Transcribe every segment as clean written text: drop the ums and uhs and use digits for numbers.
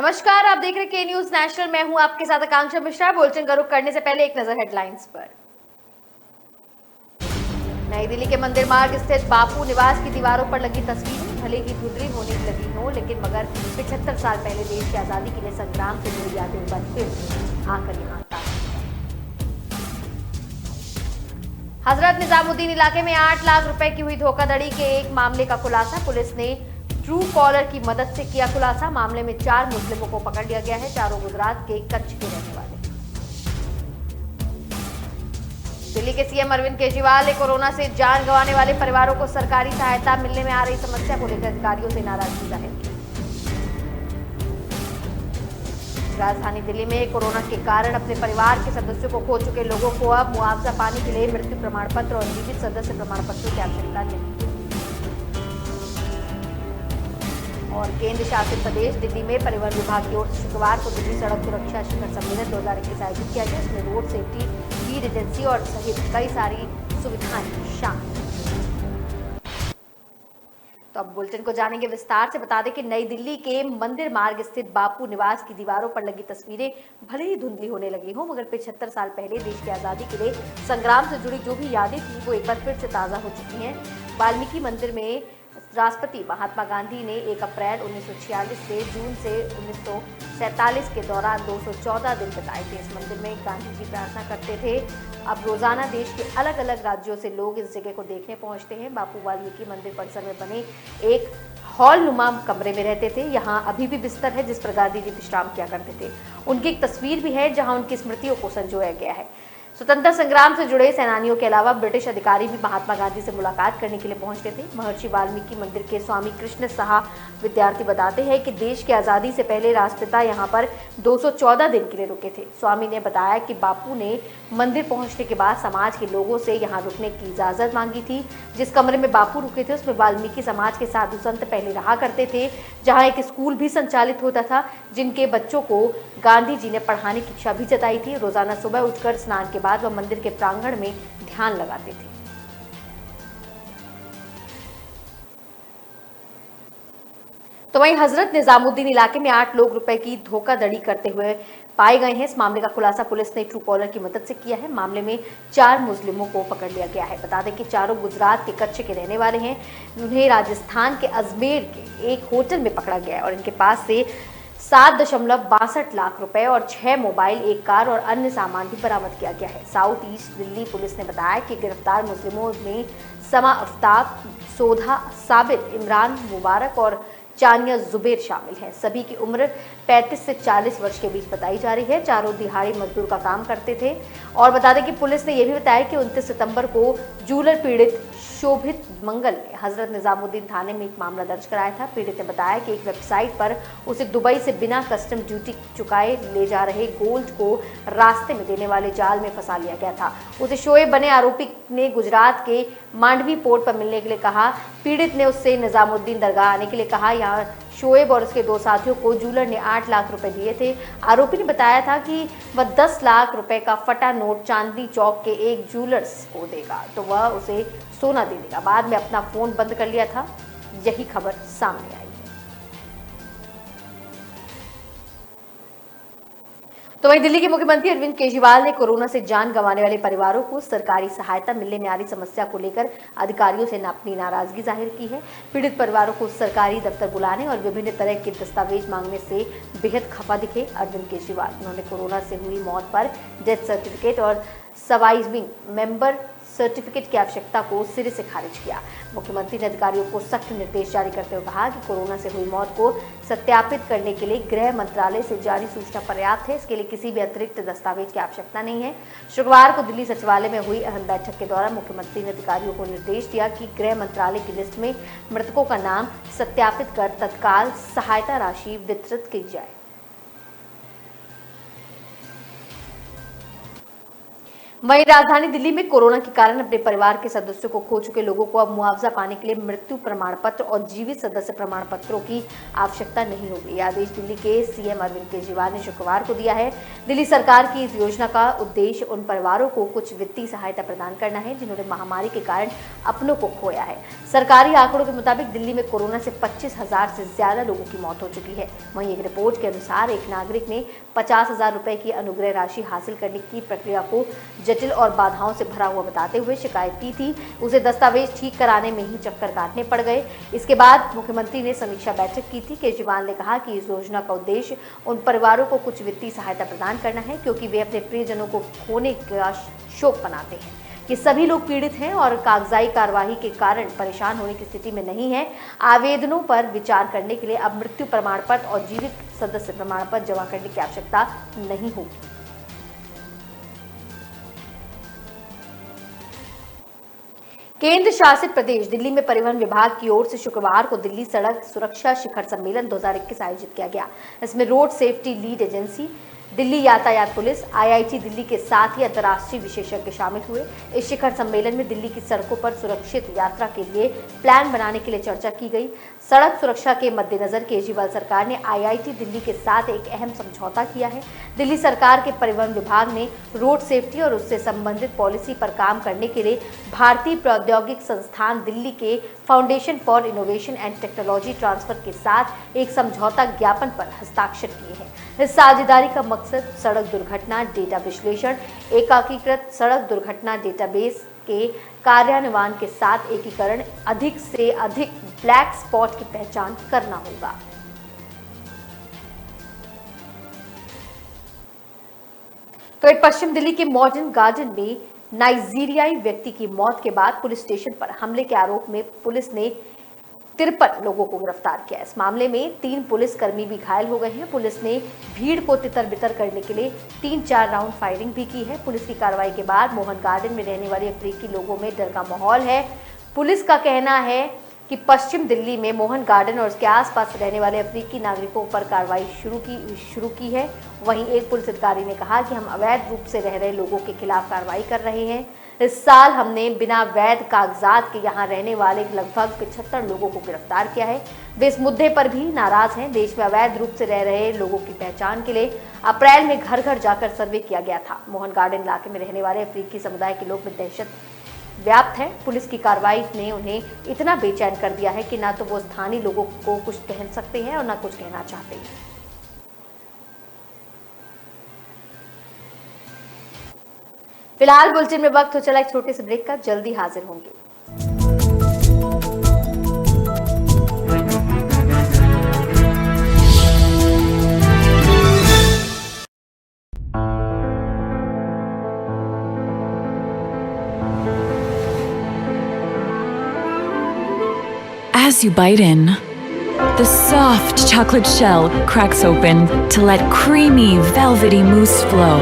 नमस्कार, आप देख रहे के न्यूज नेशनल। मैं हूं आपके साथ आकांक्षा मिश्रा। बुलेटिन का रुख करने से पहले एक नजर हेडलाइंस पर। नई दिल्ली के मंदिर मार्ग स्थित बापू निवास की दीवारों पर लगी तस्वीरें भले ही धुंधली होने लगी हो, लेकिन मगर 75 साल पहले देश की आजादी के लिए संग्राम से जुड़ी यादें एक बार फिर आकर यहाँ हजरत निजामुद्दीन इलाके में 8 लाख रुपए की हुई धोखाधड़ी के एक मामले का खुलासा। पुलिस ने ट्रू कॉलर की मदद से किया खुलासा। मामले में 4 मुस्लिमों को पकड़ लिया गया है। चारों गुजरात के कच्छ के रहने वाले। दिल्ली के सीएम अरविंद केजरीवाल ने कोरोना से जान गंवाने वाले परिवारों को सरकारी सहायता मिलने में आ रही समस्या को लेकर अधिकारियों से नाराजगी जाहिर की। राजधानी दिल्ली में कोरोना के कारण अपने परिवार के सदस्यों को खो चुके लोगों को अब मुआवजा पाने के लिए मृत्यु प्रमाण पत्र और जीवित सदस्य प्रमाण पत्र की आवश्यकता नहीं। और केंद्र शासित प्रदेश दिल्ली में परिवहन विभाग की ओर से शुक्रवार को दिल्ली सड़क सुरक्षा शिखर सम्मेलन 2021 आयोजित किया गया। इसमें रोड सेफ्टी, लीड एजेंसी और सहित कई सारी सुविधाएं शामिल। तो अब बुलेटिन को जानेंगे विस्तार से। बता दें कि नई दिल्ली के मंदिर मार्ग स्थित बापू निवास की दीवारों पर लगी तस्वीरें भले ही धुंधली होने लगी हो, मगर 75 साल पहले देश की आजादी के लिए संग्राम से जुड़ी जो भी यादें थी वो एक बार फिर से ताजा हो चुकी हैं। वाल्मीकि मंदिर में राष्ट्रपति महात्मा गांधी ने 1 अप्रैल 1946 से जून से 1947 के दौरान 214 दिन बिताए थे। इस मंदिर में गांधी जी प्रार्थना करते थे। अब रोजाना देश के अलग अलग राज्यों से लोग इस जगह को देखने पहुंचते हैं। बापू वाल्मीकि मंदिर परिसर में बने एक हॉल नुमा कमरे में रहते थे। यहाँ अभी भी बिस्तर है जिस पर गांधी जी विश्राम किया करते थे। उनकी एक तस्वीर भी है जहाँ उनकी स्मृतियों को संजोया गया है। स्वतंत्रता संग्राम से जुड़े सेनानियों के अलावा ब्रिटिश अधिकारी भी महात्मा गांधी से मुलाकात करने के लिए पहुंचते थे। महर्षि वाल्मीकि मंदिर के स्वामी कृष्ण साहा विद्यार्थी बताते हैं कि देश की आजादी से पहले राष्ट्रपिता यहां पर 214 दिन के लिए रुके थे। स्वामी ने बताया कि बापू ने मंदिर पहुंचने के बाद समाज के लोगों से यहां रुकने की इजाजत मांगी थी। जिस कमरे में बापू रुके थे उसमें वाल्मीकि समाज के साधु संत पहले रहा करते थे, जहां एक स्कूल भी संचालित होता था जिनके बच्चों को गांधी जी ने पढ़ाने की इच्छा भी जताई थी। रोजाना सुबह उठकर स्नान के बाद वह मंदिर के प्रांगण में ध्यान लगाते थे। तो वहीं हजरत निजामुद्दीन इलाके में 8 लोग रुपए की धोखाधड़ी करते हुए पाए गए हैं। इस मामले का खुलासा पुलिस ने ट्रू कॉलर की मदद से किया है। मामले में 4 मुस्लिमों को पकड़ लिया गया है। बता दें कि चारों गुजरात के कच्छ के रहने वाले हैं। उन्हें राजस्थान के अजमेर के एक होटल में पकड़ा गया है और इनके पास से 7.62 लाख रुपए और 6 मोबाइल, 1 कार और अन्य सामान भी बरामद किया गया है। साउथ ईस्ट दिल्ली पुलिस ने बताया कि गिरफ्तार मुस्लिमों में समा अफ्ताब, सोधा साबिर, इमरान मुबारक और चानिया जुबेर शामिल हैं। सभी की उम्र 35 से 40 वर्ष के बीच बताई जा रही है। चारों दिहाड़ी मजदूर का काम करते थे। और बता दें कि पुलिस ने यह भी बताया कि 29 सितंबर को जूलर पीड़ित शोभित मंगल ने हजरत निजामुद्दीन थाने में एक मामला दर्ज कराया था। पीड़ित ने बताया कि एक वेबसाइट पर उसे दुबई से बिना कस्टम ड्यूटी चुकाए ले जा रहे गोल्ड को रास्ते में देने वाले जाल में फंसा लिया गया था। उसे शोएब बने आरोपी ने गुजरात के मांडवी पोर्ट पर मिलने के लिए कहा। पीड़ित ने उससे निजामुद्दीन दरगाह आने के लिए कहा। यहाँ शोएब और उसके 2 साथियों को जूलर ने 8 लाख रुपए दिए थे। आरोपी ने बताया था कि वह 10 लाख रुपए का फटा नोट चांदनी चौक के एक जूलर्स को देगा तो वह उसे सोना दे देगा। बाद में अपना फोन बंद कर लिया था। यही खबर सामने आई है। तो वहीं दिल्ली के मुख्यमंत्री अरविंद केजरीवाल ने कोरोना से जान गंवाने वाले परिवारों को सरकारी सहायता मिलने में आ रही समस्या को लेकर अधिकारियों से अपनी नाराजगी जाहिर की है। पीड़ित परिवारों को सरकारी दफ्तर बुलाने और विभिन्न तरह के दस्तावेज मांगने से बेहद खफा दिखे अरविंद केजरीवाल। उन्होंने कोरोना से हुई मौत पर डेथ सर्टिफिकेट और सर्वाइविंग मेंबर सर्टिफिकेट की आवश्यकता को सिरे से खारिज किया। मुख्यमंत्री ने अधिकारियों को सख्त निर्देश जारी करते हुए कहा कि कोरोना से हुई मौत को सत्यापित करने के लिए गृह मंत्रालय से जारी सूचना पर्याप्त है। इसके लिए किसी भी अतिरिक्त दस्तावेज की आवश्यकता नहीं है। शुक्रवार को दिल्ली सचिवालय में हुई अहम बैठक के दौरान मुख्यमंत्री ने अधिकारियों को निर्देश दिया कि गृह मंत्रालय की लिस्ट में मृतकों का नाम सत्यापित कर तत्काल सहायता राशि वितरित की जाए। वहीं राजधानी दिल्ली में कोरोना के कारण अपने परिवार के सदस्यों को खो चुके लोगों को अब मुआवजा पाने के लिए मृत्यु प्रमाण पत्र और जीवित सदस्य प्रमाण पत्रों की आवश्यकता नहीं होगी। यह आदेश दिल्ली के सीएम अरविंद केजरीवाल ने शुक्रवार को दिया है। दिल्ली सरकार की इस योजना का उद्देश्य उन परिवारों को कुछ वित्तीय सहायता प्रदान करना है जिन्होंने महामारी के कारण अपनों को खोया है। सरकारी आंकड़ों के मुताबिक दिल्ली में कोरोना से 25,000 से ज्यादा लोगों की मौत हो चुकी है। वहीं एक रिपोर्ट के अनुसार एक नागरिक ने 50,000 रुपए की अनुग्रह राशि हासिल करने की प्रक्रिया को जटिल और बाधाओं से भरा हुआ बताते हुए शिकायत की थी। उसे दस्तावेज ठीक कराने में ही चक्कर काटने पड़ गए। इसके बाद मुख्यमंत्री ने समीक्षा बैठक की थी। केजरीवाल ने कहा कि इस योजना का उद्देश्य उन परिवारों को कुछ वित्तीय सहायता प्रदान करना है क्योंकि वे अपने प्रियजनों को खोने का शोक मनाते हैं। ये सभी लोग पीड़ित हैं और कागजाई कार्यवाही के कारण परेशान होने की स्थिति में नहीं है। आवेदनों पर विचार करने के लिए अब मृत्यु प्रमाण पत्र और जीवित सदस्य प्रमाण पत्र जमा करने की आवश्यकता नहीं होगी। केंद्र शासित प्रदेश दिल्ली में परिवहन विभाग की ओर से शुक्रवार को दिल्ली सड़क सुरक्षा शिखर सम्मेलन 2021 आयोजित किया गया। इसमें road safety lead agency, Delhi यातायात पुलिस, आईआईटी दिल्ली के साथ ही अंतर्राष्ट्रीय विशेषज्ञ शामिल हुए। इस शिखर सम्मेलन में दिल्ली की सड़कों पर सुरक्षित यात्रा के लिए प्लान बनाने के लिए चर्चा की गई। सड़क सुरक्षा के मद्देनजर केजरीवाल सरकार ने आईआईटी दिल्ली के साथ एक अहम समझौता किया है। दिल्ली सरकार के परिवहन विभाग ने रोड सेफ्टी और उससे संबंधित पॉलिसी पर काम करने के लिए भारतीय प्रौद्योगिक संस्थान दिल्ली के foundation for innovation and technology transfer के साथ एक समझौता ज्ञापन पर हस्ताक्षर किए हैं। इस साझेदारी का मकसद सड़क दुर्घटना डेटा विश्लेषण, एकीकृत सड़क दुर्घटना डेटाबेस के कार्यान्वयन के साथ एकीकरण, अधिक से अधिक ब्लैक स्पॉट की पहचान करना होगा। तो एक पश्चिम दिल्ली के मॉडर्न गार्डन में नाइजीरियाई व्यक्ति की मौत के बाद पुलिस स्टेशन पर हमले के आरोप में पुलिस ने 53 लोगों को गिरफ्तार किया। इस मामले में 3 पुलिसकर्मी भी घायल हो गए हैं। पुलिस ने भीड़ को तितर बितर करने के लिए 3-4 राउंड फायरिंग भी की है। पुलिस की कार्रवाई के बाद मोहन गार्डन में रहने वाले अफ्रीकी लोगों में डर का माहौल है। पुलिस का कहना है कि पश्चिम दिल्ली में मोहन गार्डन और उसके आसपास रहने वाले अफ्रीकी नागरिकों पर कार्रवाई शुरू की है। वहीं एक पुलिस अधिकारी ने कहा कि हम अवैध रूप से रह रहे लोगों के खिलाफ कार्रवाई कर रहे हैं। इस साल हमने बिना वैध कागजात के यहाँ रहने वाले लगभग 75 लोगों को गिरफ्तार किया है। वे इस मुद्दे पर भी नाराज हैं। देश में अवैध रूप से रह रहे लोगों की पहचान के लिए अप्रैल में घर घर जाकर सर्वे किया गया था। मोहन गार्डन इलाके में रहने वाले अफ्रीकी समुदाय के लोग में दहशत व्याप्त है। पुलिस की कार्रवाई ने उन्हें इतना बेचैन कर दिया है कि ना तो वो स्थानीय लोगों को कुछ कह सकते हैं और ना कुछ कहना चाहते हैं। फिलहाल बुलेटिन में वक्त हो चला एक छोटे से ब्रेक का, जल्दी हाजिर होंगे। As you bite in, the soft chocolate shell cracks open to let creamy, velvety mousse flow.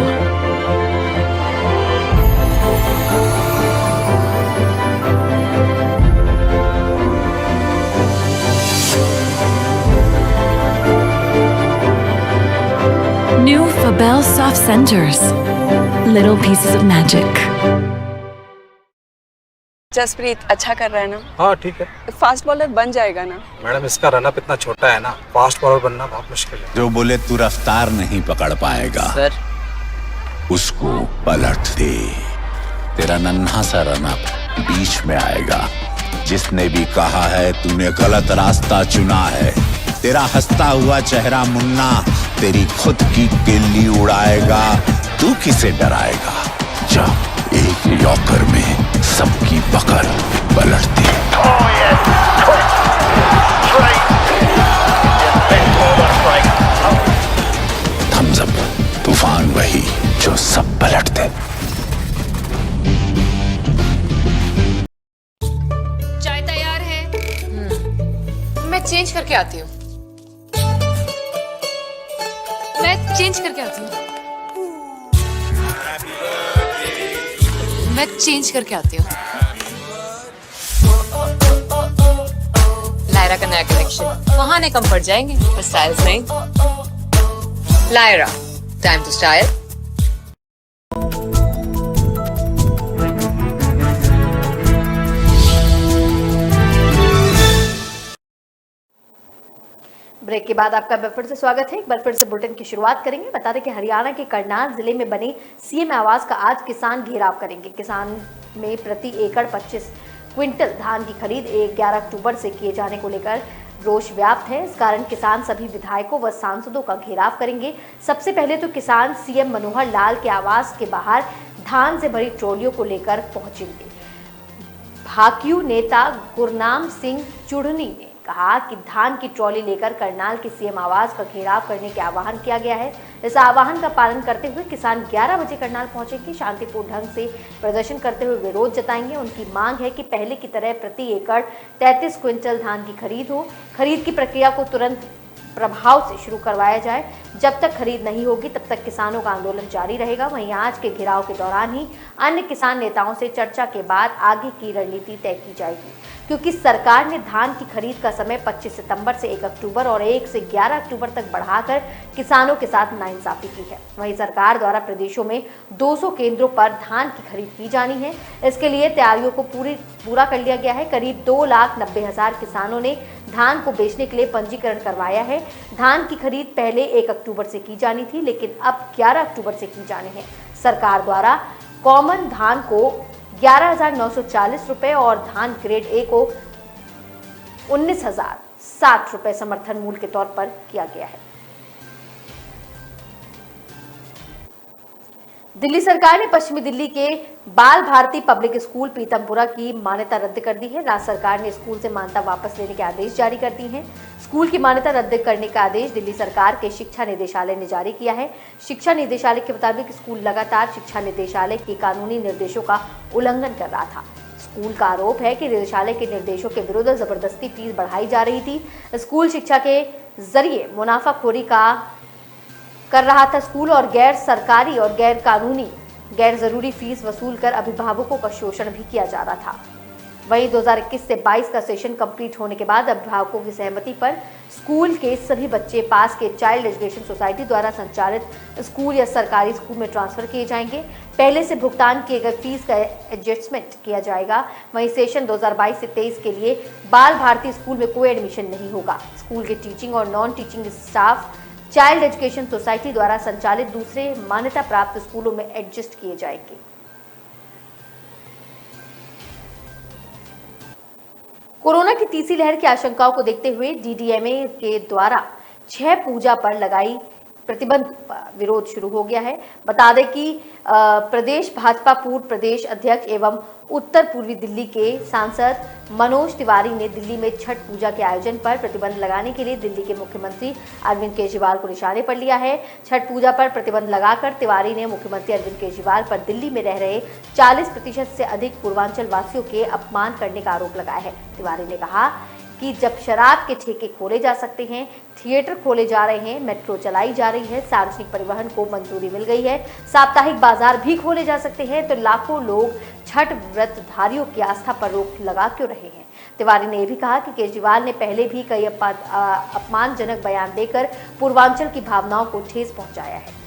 New Fabel Soft Centers. Little pieces of magic. Jasprit अच्छा कर रहा है ना? हाँ ठीक है। फास्ट बॉलर बन जाएगा ना? मैडम इसका रनअप इतना छोटा है ना, फास्ट बॉलर बनना बहुत मुश्किल है। जो बोले तू रफ्तार नहीं पकड़ पाएगा सर, उसको पलट दे। तेरा नन्हा सा रनअप बीच में आएगा। जिसने भी कहा है तूने गलत रास्ता चुना है, तेरा हंसता हुआ चेहरा मुन्ना तेरी खुद की किल्ली उड़ाएगा। तू किसे डराएगा? जा एक यॉर्कर में सबकी पकड़ पलट दे। थम्स अप, तूफान वही जो सब पलट दे। चाय तैयार है? मैं चेंज करके आती हूँ। मैं चेंज करके आती हूँ। लायरा का नया कलेक्शन, बहाने कम पड़ जाएंगे पर स्टाइल्स नहीं। Lyra, time to style. Break के बाद आपका फिर से स्वागत है। एक बार फिर से बुलेटिन की शुरुआत करेंगे। बता दें कि हरियाणा के करनाल जिले में बने सीएम आवास का आज किसान घेराव करेंगे। किसान में प्रति एकड़ 25 क्विंटल धान की खरीद 11 अक्टूबर से किए जाने को लेकर रोष व्याप्त है। इस कारण किसान सभी विधायकों व सांसदों का घेराव करेंगे। सबसे पहले तो किसान सीएम मनोहर लाल के आवास के बाहर धान से भरी ट्रॉलियों को लेकर पहुंचेंगे। भाकियू नेता गुरनाम सिंह चुढ़नी ने कहा कि धान की ट्रॉली लेकर करनाल के सीएम आवास का घेराव करने के आह्वान किया गया है। इस आह्वान का पालन करते हुए किसान 11 बजे करनाल पहुंचेंगे। शांतिपूर्ण ढंग से प्रदर्शन करते हुए विरोध जताएंगे। उनकी मांग है कि पहले की तरह प्रति एकड़ 33 क्विंटल धान की खरीद हो। खरीद की प्रक्रिया को तुरंत प्रभाव से शुरू करवाया जाए। जब तक खरीद नहीं होगी तब तक किसानों का आंदोलन जारी रहेगा। वहीं आज के घेराव के दौरान ही अन्य किसान नेताओं से चर्चा के बाद आगे की रणनीति तय की जाएगी, क्योंकि सरकार ने धान की खरीद का समय 25 सितंबर से 1 अक्टूबर और 1 से 11 अक्टूबर तक बढ़ाकर किसानों के साथ नाइंसाफी की है। वहीं सरकार द्वारा प्रदेशों में 200 केंद्रों पर धान की खरीद की जानी है। इसके लिए तैयारियों को पूरा कर लिया गया है। करीब 2,90,000 किसानों ने धान को बेचने के लिए पंजीकरण करवाया है। धान की खरीद पहले 1 अक्टूबर से की जानी थी, लेकिन अब 11 अक्टूबर से की जानी है। सरकार द्वारा कॉमन धान को 11,940 रुपए और धान ग्रेड ए को 19,060 रुपए समर्थन मूल्य के तौर पर किया गया है। दिल्ली सरकार ने पश्चिमी दिल्ली के बाल भारती पब्लिक स्कूल पीतमपुरा की मान्यता रद्द कर दी है। राज्य सरकार ने स्कूल से मान्यता वापस लेने के आदेश जारी कर दिए हैं। स्कूल की मान्यता रद्द करने का आदेश दिल्ली सरकार के शिक्षा निदेशालय ने जारी किया है। शिक्षा निदेशालय के मुताबिक स्कूल लगातार शिक्षा निदेशालय के कानूनी निर्देशों का उल्लंघन कर रहा था। स्कूल का आरोप है कि निदेशालय के निर्देशों के विरुद्ध जबरदस्ती फीस बढ़ाई जा रही थी। स्कूल शिक्षा के जरिए मुनाफाखोरी कर रहा था। स्कूल और गैर सरकारी और गैर कानूनी गैर जरूरी फीस वसूल कर अभिभावकों का शोषण भी किया जा रहा था। वहीं 2021 से 22 का सेशन कंप्लीट होने के बाद अभिभावकों की सहमति पर स्कूल के सभी बच्चे पास के चाइल्ड एजुकेशन सोसाइटी द्वारा संचालित स्कूल या सरकारी स्कूल में ट्रांसफर किए जाएंगे। पहले से भुगतान किए गए फीस का एडजस्टमेंट किया जाएगा। वहीं सेशन 2022 से 23 के लिए बाल भारती स्कूल में कोई एडमिशन नहीं होगा। स्कूल के टीचिंग और non teaching staff child education society द्वारा संचालित दूसरे मान्यता प्राप्त स्कूलों में एडजस्ट किए जाएंगे। कोरोना की तीसरी लहर की आशंकाओं को देखते हुए डीडीएमए के द्वारा 6 पूजा पर लगाई प्रतिबंध विरोध शुरू हो गया है। बता दें कि प्रदेश भाजपा पूर्व प्रदेश अध्यक्ष एवं उत्तर पूर्वी दिल्ली के सांसद मनोज तिवारी ने दिल्ली में छठ पूजा के आयोजन पर प्रतिबंध लगाने के लिए दिल्ली के मुख्यमंत्री अरविंद केजरीवाल को निशाने पर लिया है। छठ पूजा पर प्रतिबंध लगाकर तिवारी ने मुख्यमंत्री अरविंद केजरीवाल पर दिल्ली में रह रहे 40% से अधिक पूर्वांचल वासियों के अपमान करने का आरोप लगाया है। तिवारी ने कहा कि जब शराब के ठेके खोले जा सकते हैं, थिएटर खोले जा रहे हैं, मेट्रो चलाई जा रही है, सार्वजनिक परिवहन को मंजूरी मिल गई है, साप्ताहिक बाजार भी खोले जा सकते हैं, तो लाखों लोग छठ व्रतधारियों की आस्था पर रोक लगा क्यों रहे हैं। तिवारी ने यह भी कहा कि केजरीवाल ने पहले भी कई अपमानजनक बयान देकर पूर्वांचल की भावनाओं को ठेस पहुंचाया है।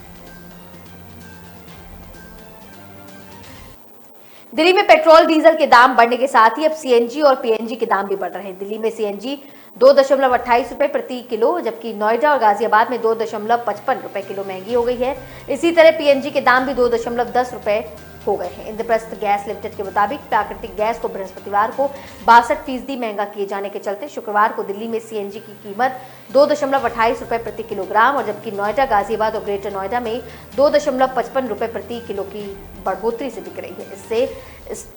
दिल्ली में पेट्रोल डीजल के दाम बढ़ने के साथ ही अब सीएनजी और पीएनजी के दाम भी बढ़ रहे हैं। दिल्ली में सीएनजी 2.28 रुपए प्रति किलो, जबकि नोएडा और गाजियाबाद में 2.55 रुपए किलो महंगी हो गई है। इसी तरह पीएनजी के दाम भी 2.10 रुपए हो गए हैं। इंद्रप्रस्थ गैस लिमिटेड के मुताबिक प्राकृतिक गैस को बृहस्पतिवार को 62% महंगा किए जाने के चलते शुक्रवार को दिल्ली में सीएनजी की कीमत 2.28 रुपए प्रति किलोग्राम और जबकि नोएडा, गाजियाबाद और ग्रेटर नोएडा में 2.55 रुपए प्रति किलो की बढ़ोतरी से बिक रही है। इससे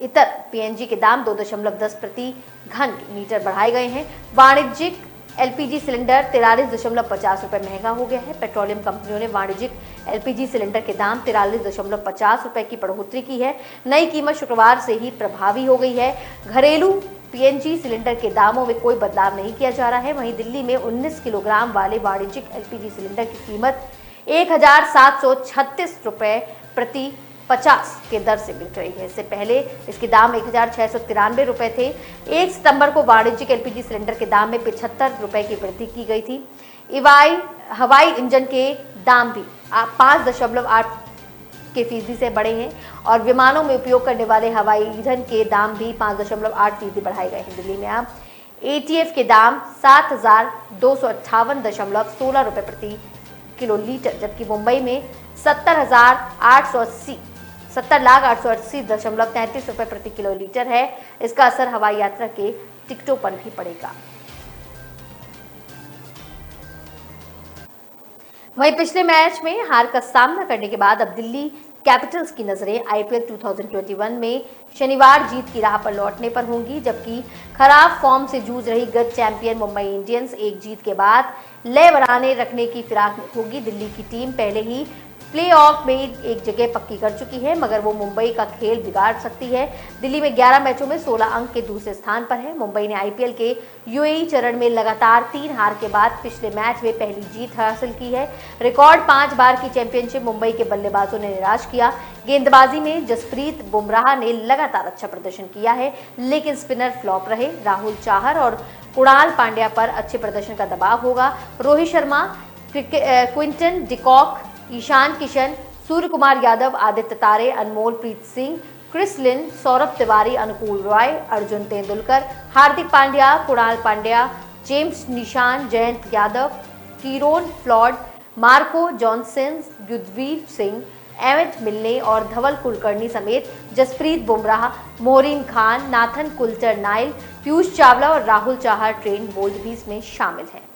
इतर पीएनजी के दाम 2.10 प्रति घन मीटर बढ़ाए गए हैं। वाणिज्यिक एलपीजी सिलेंडर 43.50 रुपए महंगा हो गया है। पेट्रोलियम कंपनियों ने वाणिज्यिक एलपीजी सिलेंडर के दाम 43.50 रुपए की बढ़ोतरी की है। नई कीमत शुक्रवार से ही प्रभावी हो गई है। घरेलू पीएनजी सिलेंडर के दामों में कोई बदलाव नहीं किया जा रहा है। वहीं दिल्ली में 19 किलोग्राम वाले वाणिज्यिक एलपीजी सिलेंडर की कीमत 1,736 रुपए प्रति 50 के दर से बिक रही है। इससे पहले इसके दाम 1,693 रुपए थे। 1 सितंबर को वाणिज्यिक एलपीजी सिलेंडर के दाम में 75 रुपए की वृद्धि की गई थी। हवाई इंजन के दाम भी 5.8% से बढ़े हैं और विमानों में उपयोग करने वाले हवाई ईंधन के दाम भी 5.8% बढ़ाए गए हैं। दिल्ली में अब एटीएफ के दाम 7,258.16 रुपए प्रति किलो लीटर, जबकि मुंबई में 70,880.33 रुपए प्रति किलो लीटर है। इसका असर हवाई यात्रा के टिकटों पर भी पड़ेगा। वहीं पिछले मैच में हार का सामना करने के बाद अब दिल्ली कैपिटल्स की नजरें आईपीएल 2021 में शनिवार जीत की राह पर लौटने पर होंगी, जबकि खराब फॉर्म से जूझ रही गत चैंपियन मुंबई इंडियंस एक जीत के बाद लय बनाने रखने की फिराक में होगी। दिल्ली की टीम पहले ही प्लेऑफ में एक जगह पक्की कर चुकी है, मगर वो मुंबई का खेल बिगाड़ सकती है। दिल्ली में 11 मैचों में 16 अंक के दूसरे स्थान पर है। मुंबई ने आईपीएल के यूएई चरण में लगातार 3 हार के बाद पिछले मैच में पहली जीत हासिल की है। रिकॉर्ड 5 बार की चैंपियनशिप मुंबई के बल्लेबाजों ने निराश किया। गेंदबाजी में जसप्रीत बुमराह ने लगातार अच्छा प्रदर्शन किया है, लेकिन स्पिनर फ्लॉप रहे। राहुल चाहर और कुणाल पांड्या पर अच्छे प्रदर्शन का दबाव होगा। Rohit Sharma, Quinton de Kock, Ishan Kishan, Surya Kumar Yadav, Aditya Tare, Anmol Preet Singh, Chris Lynn, Saurabh Tiwary, Anukul Roy, Arjun Tendulkar, Hardik Pandya, Krunal Pandya, James Neesham, Jayant Yadav, Kieron Pollard, Marco Jansen, Yudhvir Singh, एमिट मिलने और धवल कुलकर्णी समेत Jasprit Bumrah, Mohsin Khan, Nathan Coulter Nile, Piyush Chawla और राहुल चाहर ट्रेंड बोल्ट भी इसमें शामिल हैं।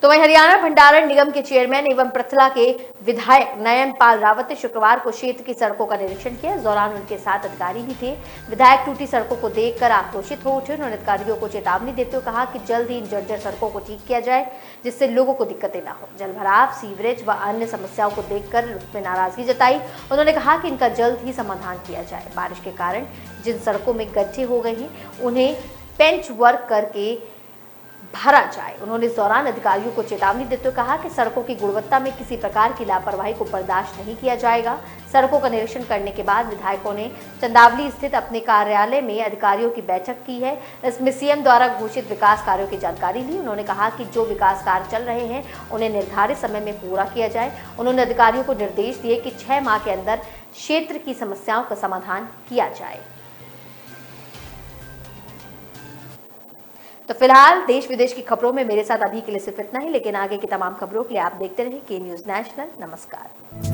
तो वहीं हरियाणा भंडारण निगम के चेयरमैन एवं पृथला के विधायक नयन पाल रावत ने शुक्रवार को क्षेत्र की सड़कों का निरीक्षण किया। इस दौरान उनके साथ अधिकारी भी थे। विधायक टूटी सड़कों को देखकर आक्रोशित हो उठे। उन्होंने अधिकारियों को चेतावनी देते हुए कहा कि जल्द ही इन जर्जर सड़कों को ठीक किया जाए, जिससे लोगों को दिक्कतें न हो। जलभराव, सीवरेज व अन्य समस्याओं को देखकर उसमें नाराजगी जताई। उन्होंने कहा कि इनका जल्द ही समाधान किया जाए। बारिश के कारण जिन सड़कों में गड्ढे हो गए हैं उन्हें पेंच वर्क करके भरा जाए। उन्होंने इस दौरान अधिकारियों को चेतावनी देते हुए कहा कि सड़कों की गुणवत्ता में किसी प्रकार की लापरवाही को बर्दाश्त नहीं किया जाएगा। सड़कों का निरीक्षण करने के बाद विधायकों ने चंदावली स्थित अपने कार्यालय में अधिकारियों की बैठक की है। इसमें सीएम द्वारा घोषित विकास कार्यों की जानकारी ली। उन्होंने कहा कि जो विकास कार्य चल रहे हैं उन्हें निर्धारित समय में पूरा किया जाए। उन्होंने अधिकारियों को निर्देश दिए कि 6 माह के अंदर क्षेत्र की समस्याओं का समाधान किया जाए। तो फिलहाल देश विदेश की खबरों में मेरे साथ अभी के लिए सिर्फ इतना ही, लेकिन आगे की तमाम खबरों के लिए आप देखते रहें के न्यूज़ नेशनल। नमस्कार।